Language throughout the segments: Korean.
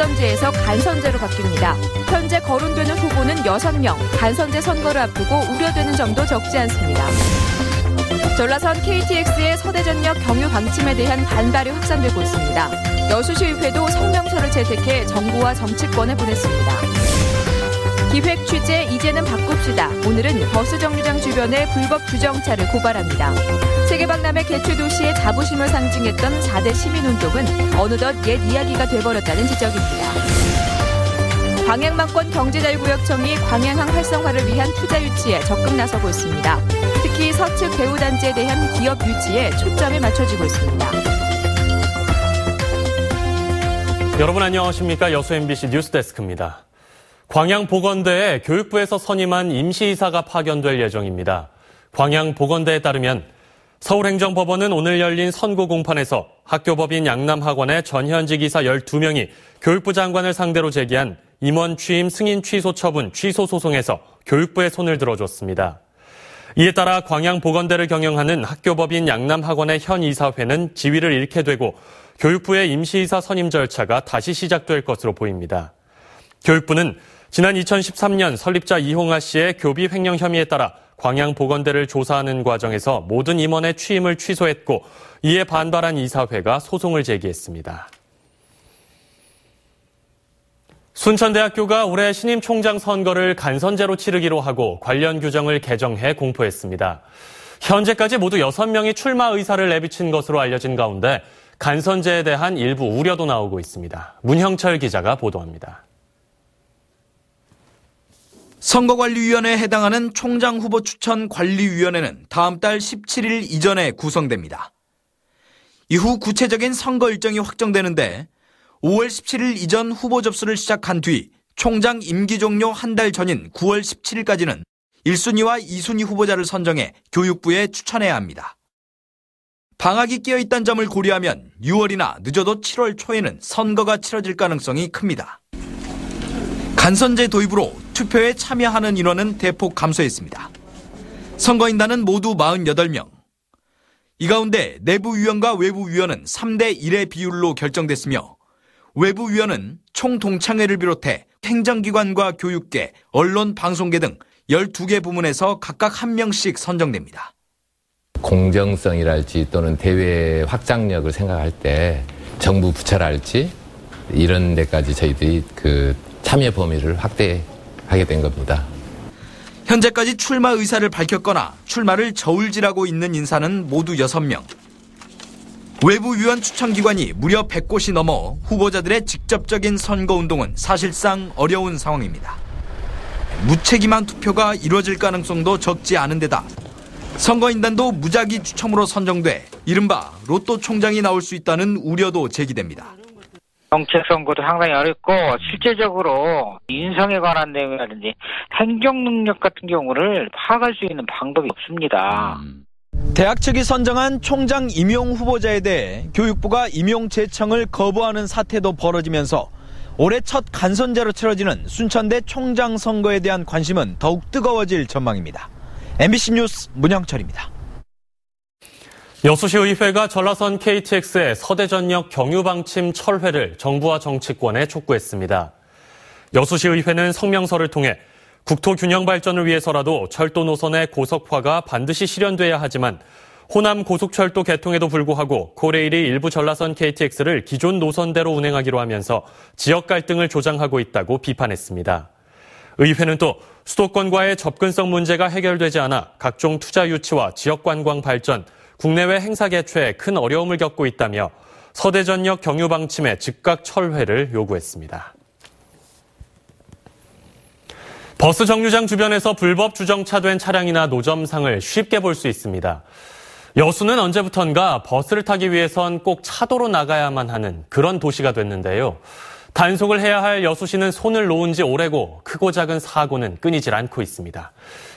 직선제에서 간선제로 바뀝니다. 현재 거론되는 후보는 6명, 간선제 선거를 앞두고 우려되는 점도 적지 않습니다. 전라선 KTX의 서대전역 경유 방침에 대한 반발이 확산되고 있습니다. 여수시의회도 성명서를 채택해 정부와 정치권에 보냈습니다. 기획 취재 이제는 바꿉시다. 오늘은 버스 정류장 주변의 불법 규정차를 고발합니다. 세계박람회 개최 도시의 자부심을 상징했던 4대 시민운동은 어느덧 옛 이야기가 돼버렸다는 지적입니다. 광양만권 경제자유구역청이 광양항 활성화를 위한 투자 유치에 적극 나서고 있습니다. 특히 서측 배후단지에 대한 기업 유치에 초점이 맞춰지고 있습니다. 여러분 안녕하십니까? 여수 MBC 뉴스데스크입니다. 광양보건대에 교육부에서 선임한 임시이사가 파견될 예정입니다. 광양보건대에 따르면 서울행정법원은 오늘 열린 선고 공판에서 학교법인 양남학원의 전현직 이사 12명이 교육부 장관을 상대로 제기한 임원 취임 승인 취소 처분 취소 소송에서 교육부의 손을 들어줬습니다. 이에 따라 광양보건대를 경영하는 학교법인 양남학원의 현 이사회는 지위를 잃게 되고 교육부의 임시이사 선임 절차가 다시 시작될 것으로 보입니다. 교육부는 지난 2013년 설립자 이홍아 씨의 교비 횡령 혐의에 따라 광양보건대를 조사하는 과정에서 모든 임원의 취임을 취소했고 이에 반발한 이사회가 소송을 제기했습니다. 순천대학교가 올해 신임 총장 선거를 간선제로 치르기로 하고 관련 규정을 개정해 공포했습니다. 현재까지 모두 6명이 출마 의사를 내비친 것으로 알려진 가운데 간선제에 대한 일부 우려도 나오고 있습니다. 문형철 기자가 보도합니다. 선거관리위원회에 해당하는 총장 후보 추천 관리위원회는 다음 달 17일 이전에 구성됩니다. 이후 구체적인 선거 일정이 확정되는데 5월 17일 이전 후보 접수를 시작한 뒤 총장 임기 종료 한 달 전인 9월 17일까지는 1순위와 2순위 후보자를 선정해 교육부에 추천해야 합니다. 방학이 끼어있다는 점을 고려하면 6월이나 늦어도 7월 초에는 선거가 치러질 가능성이 큽니다. 간선제 도입으로 투표에 참여하는 인원은 대폭 감소했습니다. 선거인단은 모두 48명. 이 가운데 내부위원과 외부위원은 3대 1의 비율로 결정됐으며 외부위원은 총동창회를 비롯해 행정기관과 교육계, 언론, 방송계 등 12개 부문에서 각각 1명씩 선정됩니다. 공정성이랄지 또는 대외 확장력을 생각할 때 정부 부처랄지 이런 데까지 저희들이 참여 범위를 확대하게 된 겁니다. 현재까지 출마 의사를 밝혔거나 출마를 저울질하고 있는 인사는 모두 6명. 외부위원 추천기관이 무려 100곳이 넘어 후보자들의 직접적인 선거운동은 사실상 어려운 상황입니다. 무책임한 투표가 이루어질 가능성도 적지 않은 데다 선거인단도 무작위 추첨으로 선정돼 이른바 로또 총장이 나올 수 있다는 우려도 제기됩니다. 정책 선거도 상당히 어렵고 실제적으로 인성에 관한 내용이라든지 행정 능력 같은 경우를 파악할 수 있는 방법이 없습니다. 대학 측이 선정한 총장 임용 후보자에 대해 교육부가 임용 제청을 거부하는 사태도 벌어지면서 올해 첫 간선제로 치러지는 순천대 총장 선거에 대한 관심은 더욱 뜨거워질 전망입니다. MBC 뉴스 문형철입니다. 여수시의회가 전라선 KTX의 서대전역 경유방침 철회를 정부와 정치권에 촉구했습니다. 여수시의회는 성명서를 통해 국토균형 발전을 위해서라도 철도 노선의 고속화가 반드시 실현돼야 하지만 호남 고속철도 개통에도 불구하고 코레일이 일부 전라선 KTX를 기존 노선대로 운행하기로 하면서 지역 갈등을 조장하고 있다고 비판했습니다. 의회는 또 수도권과의 접근성 문제가 해결되지 않아 각종 투자 유치와 지역 관광 발전, 국내외 행사 개최에 큰 어려움을 겪고 있다며 서대전역 경유 방침의 즉각 철회를 요구했습니다. 버스 정류장 주변에서 불법 주정차된 차량이나 노점상을 쉽게 볼 수 있습니다. 여수는 언제부턴가 버스를 타기 위해선 꼭 차도로 나가야만 하는 그런 도시가 됐는데요. 단속을 해야 할 여수시는 손을 놓은 지 오래고 크고 작은 사고는 끊이질 않고 있습니다.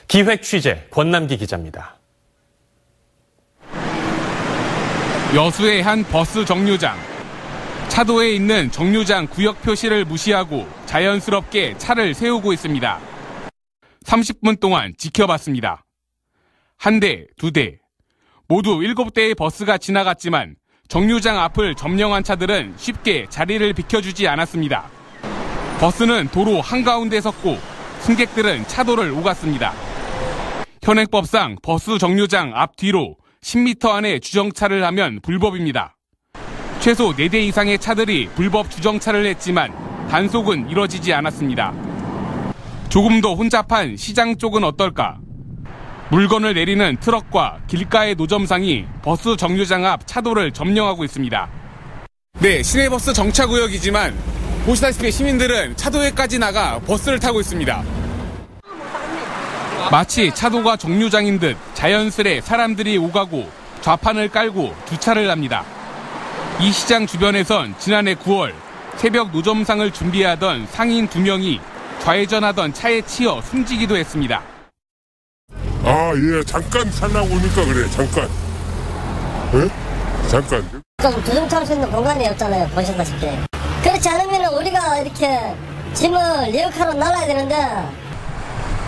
기획 취재 권남기 기자입니다. 여수의 한 버스 정류장. 차도에 있는 정류장 구역 표시를 무시하고 자연스럽게 차를 세우고 있습니다. 30분 동안 지켜봤습니다. 한 대, 두 대, 모두 7대의 버스가 지나갔지만 정류장 앞을 점령한 차들은 쉽게 자리를 비켜주지 않았습니다. 버스는 도로 한가운데 섰고 승객들은 차도를 오갔습니다. 현행법상 버스 정류장 앞뒤로 10m 안에 주정차를 하면 불법입니다. 최소 4대 이상의 차들이 불법 주정차를 했지만 단속은 이뤄지지 않았습니다. 조금 더 혼잡한 시장 쪽은 어떨까? 물건을 내리는 트럭과 길가의 노점상이 버스 정류장 앞 차도를 점령하고 있습니다. 네, 시내버스 정차구역이지만 보시다시피 시민들은 차도에까지 나가 버스를 타고 있습니다. 마치 차도가 정류장인 듯 자연스레 사람들이 오가고 좌판을 깔고 주차를 합니다. 이 시장 주변에선 지난해 9월 새벽 노점상을 준비하던 상인 2명이 좌회전하던 차에 치여 숨지기도 했습니다. 아, 예, 잠깐 살라고 오니까 그래, 잠깐. 예? 잠깐. 좀 주정차할 수 있는 공간이 없잖아요, 보시다시피. 그렇지 않으면 우리가 이렇게 짐을 리어카로 날아야 되는데.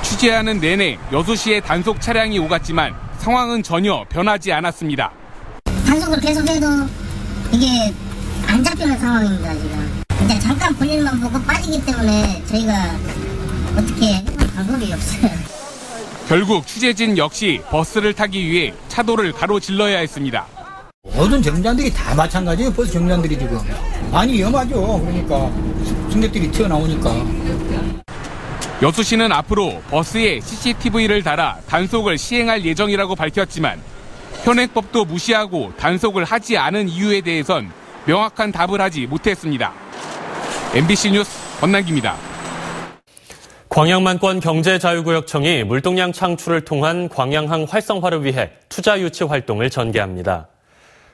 취재하는 내내 6시에 단속 차량이 오갔지만 상황은 전혀 변하지 않았습니다. 단속을 계속해도 이게 안 잡히는 상황입니다, 지금. 이제 잠깐 볼일만 보고 빠지기 때문에 저희가 어떻게 해볼 방법이 없어요. 결국 취재진 역시 버스를 타기 위해 차도를 가로질러야 했습니다. 모든 정류장들이 다 마찬가지예요. 버스 정류장들이 지금 많이 위험하죠. 그러니까 승객들이 튀어나오니까. 여수시는 앞으로 버스에 CCTV를 달아 단속을 시행할 예정이라고 밝혔지만 현행법도 무시하고 단속을 하지 않은 이유에 대해선 명확한 답을 하지 못했습니다. MBC 뉴스 권남기입니다. 광양만권 경제자유구역청이 물동량 창출을 통한 광양항 활성화를 위해 투자 유치 활동을 전개합니다.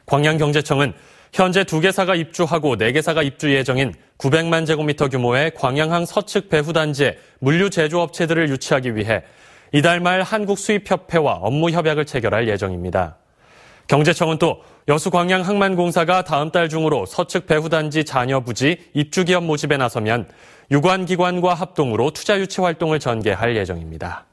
광양경제청은 현재 2개사가 입주하고 4개사가 입주 예정인 900만 제곱미터 규모의 광양항 서측 배후단지에 물류 제조업체들을 유치하기 위해 이달 말 한국수입협회와 업무 협약을 체결할 예정입니다. 경제청은 또 여수광양항만공사가 다음 달 중으로 서측 배후단지 잔여부지 입주기업 모집에 나서면 유관기관과 합동으로 투자 유치 활동을 전개할 예정입니다.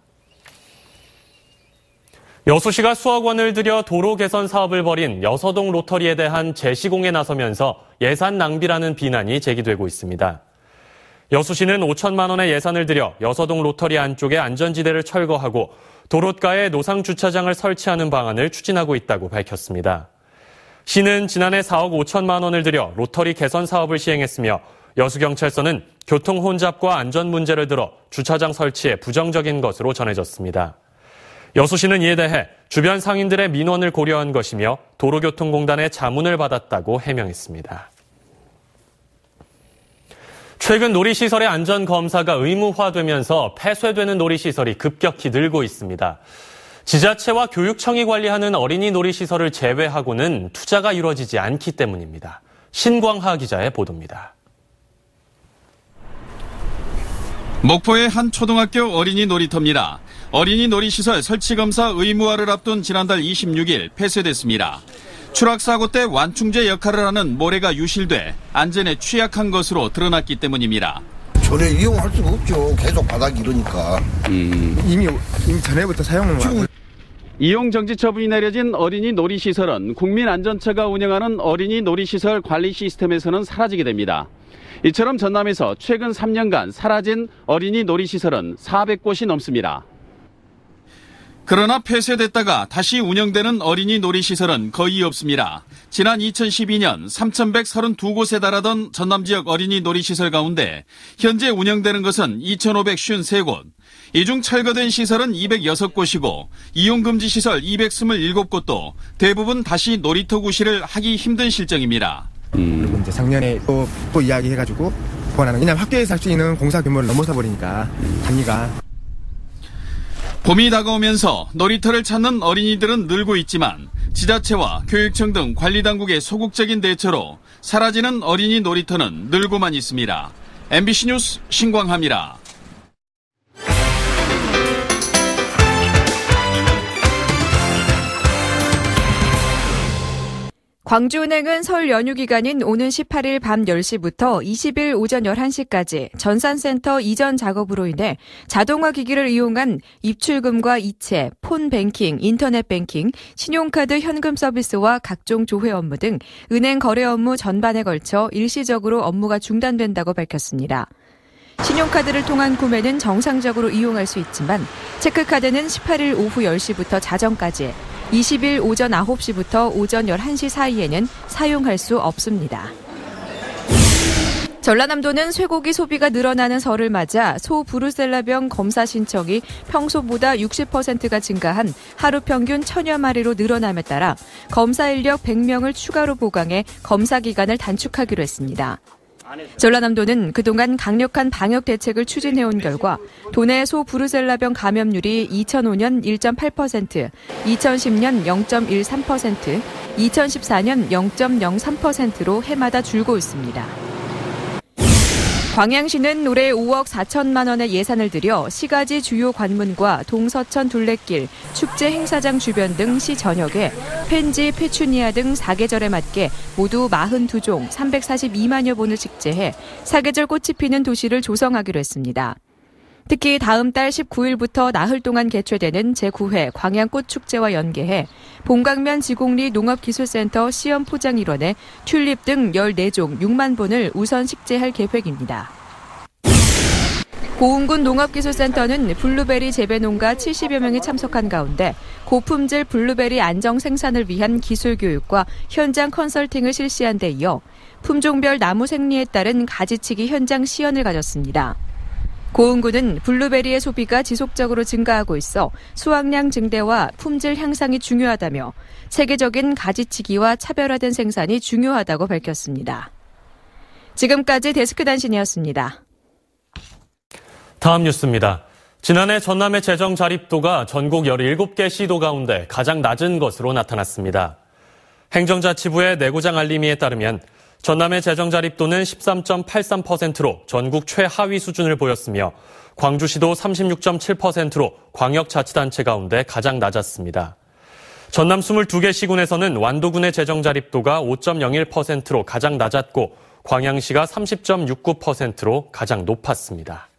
여수시가 수억 원을 들여 도로 개선 사업을 벌인 여서동 로터리에 대한 재시공에 나서면서 예산 낭비라는 비난이 제기되고 있습니다. 여수시는 5천만 원의 예산을 들여 여서동 로터리 안쪽의 안전지대를 철거하고 도로가에 노상 주차장을 설치하는 방안을 추진하고 있다고 밝혔습니다. 시는 지난해 4억 5천만 원을 들여 로터리 개선 사업을 시행했으며 여수경찰서는 교통 혼잡과 안전 문제를 들어 주차장 설치에 부정적인 것으로 전해졌습니다. 여수시는 이에 대해 주변 상인들의 민원을 고려한 것이며 도로교통공단의 자문을 받았다고 해명했습니다. 최근 놀이시설의 안전검사가 의무화되면서 폐쇄되는 놀이시설이 급격히 늘고 있습니다. 지자체와 교육청이 관리하는 어린이 놀이시설을 제외하고는 투자가 이루어지지 않기 때문입니다. 신광하 기자의 보도입니다. 목포의 한 초등학교 어린이 놀이터입니다. 어린이 놀이시설 설치검사 의무화를 앞둔 지난달 26일 폐쇄됐습니다. 추락사고 때 완충제 역할을 하는 모래가 유실돼 안전에 취약한 것으로 드러났기 때문입니다. 전혀 이용할 수가 없죠. 계속 바닥이 이러니까. 이미 전에부터 사용을 하고. 이용 정지 처분이 내려진 어린이 놀이시설은 국민안전처가 운영하는 어린이 놀이시설 관리 시스템에서는 사라지게 됩니다. 이처럼 전남에서 최근 3년간 사라진 어린이 놀이시설은 400곳이 넘습니다. 그러나 폐쇄됐다가 다시 운영되는 어린이 놀이시설은 거의 없습니다. 지난 2012년 3,132곳에 달하던 전남 지역 어린이 놀이시설 가운데 현재 운영되는 것은 2,553곳. 이 중 철거된 시설은 206곳이고 이용금지 시설 227곳도 대부분 다시 놀이터 구실을 하기 힘든 실정입니다. 그리고 이제 작년에 또 이야기해가지고 그거는 그냥 학교에서 할 수 있는 공사 규모를 넘어서 버리니까 단위가. 봄이 다가오면서 놀이터를 찾는 어린이들은 늘고 있지만 지자체와 교육청 등 관리당국의 소극적인 대처로 사라지는 어린이 놀이터는 늘고만 있습니다. MBC 뉴스 신광하입니다. 광주은행은 설 연휴 기간인 오는 18일 밤 10시부터 20일 오전 11시까지 전산센터 이전 작업으로 인해 자동화 기기를 이용한 입출금과 이체, 폰뱅킹, 인터넷뱅킹, 신용카드 현금 서비스와 각종 조회 업무 등 은행 거래 업무 전반에 걸쳐 일시적으로 업무가 중단된다고 밝혔습니다. 신용카드를 통한 구매는 정상적으로 이용할 수 있지만 체크카드는 18일 오후 10시부터 자정까지, 20일 오전 9시부터 오전 11시 사이에는 사용할 수 없습니다. 전라남도는 쇠고기 소비가 늘어나는 설을 맞아 소 브루셀라병 검사 신청이 평소보다 60%가 증가한 하루 평균 1000여 마리로 늘어남에 따라 검사 인력 100명을 추가로 보강해 검사 기간을 단축하기로 했습니다. 전라남도는 그동안 강력한 방역 대책을 추진해온 결과 도내 소 브루셀라병 감염률이 2005년 1.8%, 2010년 0.13%, 2014년 0.03%로 해마다 줄고 있습니다. 광양시는 올해 5억 4천만 원의 예산을 들여 시가지 주요 관문과 동서천 둘레길, 축제 행사장 주변 등 시 전역에 펜지, 페추니아 등 사계절에 맞게 모두 42종 342만여 본을 식재해 사계절 꽃이 피는 도시를 조성하기로 했습니다. 특히 다음 달 19일부터 나흘 동안 개최되는 제9회 광양꽃축제와 연계해 봉강면 지곡리 농업기술센터 시험 포장 일원에 튤립 등 14종 6만 본을 우선 식재할 계획입니다. 고흥군 농업기술센터는 블루베리 재배 농가 70여 명이 참석한 가운데 고품질 블루베리 안정 생산을 위한 기술 교육과 현장 컨설팅을 실시한 데 이어 품종별 나무 생리에 따른 가지치기 현장 시연을 가졌습니다. 고흥군은 블루베리의 소비가 지속적으로 증가하고 있어 수확량 증대와 품질 향상이 중요하다며 세계적인 가지치기와 차별화된 생산이 중요하다고 밝혔습니다. 지금까지 데스크 단신이었습니다. 다음 뉴스입니다. 지난해 전남의 재정 자립도가 전국 17개 시도 가운데 가장 낮은 것으로 나타났습니다. 행정자치부의 내고장 알림이에 따르면 전남의 재정 자립도는 13.83%로 전국 최하위 수준을 보였으며 광주시도 36.7%로 광역자치단체 가운데 가장 낮았습니다. 전남 22개 시군에서는 완도군의 재정 자립도가 5.01%로 가장 낮았고 광양시가 30.69%로 가장 높았습니다.